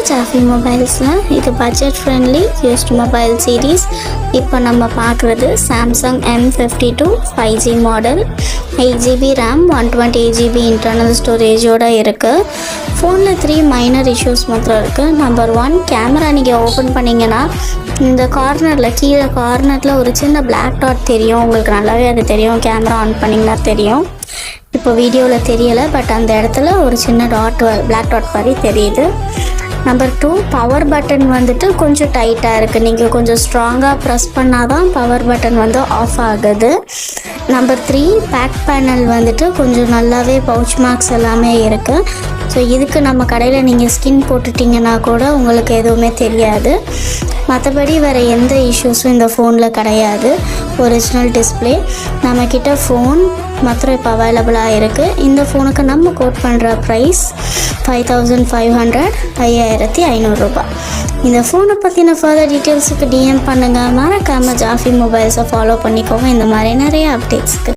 ஜாஃபி மொபைல்ஸில் இது budget friendly used mobile series. இப்போ நம்ம பார்க்குறது Samsung M52 5G model, 8GB RAM, 128GB internal ஸ்டோரேஜோடு இருக்குது. ஃபோனில் 3 மைனர் இஷ்யூஸ் மாத்திரம் இருக்குது. நம்பர் 1, கேமரா நீங்கள் ஓப்பன் பண்ணிங்கன்னா இந்த கார்னரில் கீழே கார்னரில் ஒரு சின்ன பிளாக் டாட் தெரியும். உங்களுக்கு நல்லாவே அது தெரியும், கேமரா ஆன் பண்ணிங்கன்னா தெரியும். இப்போ வீடியோவில் தெரியலை, பட் அந்த இடத்துல ஒரு சின்ன பிளாக் டாட் மாதிரி தெரியுது. நம்பர் 2, பவர் பட்டன் வந்துட்டு கொஞ்சம் டைட்டாக இருக்குது. நீங்கள் கொஞ்சம் ஸ்ட்ராங்காக ப்ரெஸ் பண்ணால் தான் பவர் பட்டன் வந்து ஆஃப் ஆகுது. நம்பர் 3, பேக் பேனல் வந்துட்டு கொஞ்சம் நல்லாவே பவுச் மார்க்ஸ் எல்லாமே இருக்குது. ஸோ இதுக்கு நம்ம கடையில் நீங்கள் ஸ்கின் போட்டுட்டிங்கன்னா கூட உங்களுக்கு எதுவுமே தெரியாது. மற்றபடி வேறு எந்த இஷ்யூஸும் இந்த ஃபோனில் கிடையாது. Original display. நம்மக்கிட்ட ஃபோன் மாத்திரம் இப்போ அவைலபிளாக இருக்குது. இந்த ஃபோனுக்கு நம்ம கோட் பண்ணுற ப்ரைஸ் 5500, 5500 ரூபாய். இந்த ஃபோனை பற்றின ஃபர்தர் டீட்டெயில்ஸுக்கு DM பண்ணுங்கள். மறக்காமல் ஜாஃபி மொபைல்ஸை ஃபாலோ பண்ணிக்கோங்க இந்த மாதிரி நிறைய அப்டேட்ஸ்க்கு.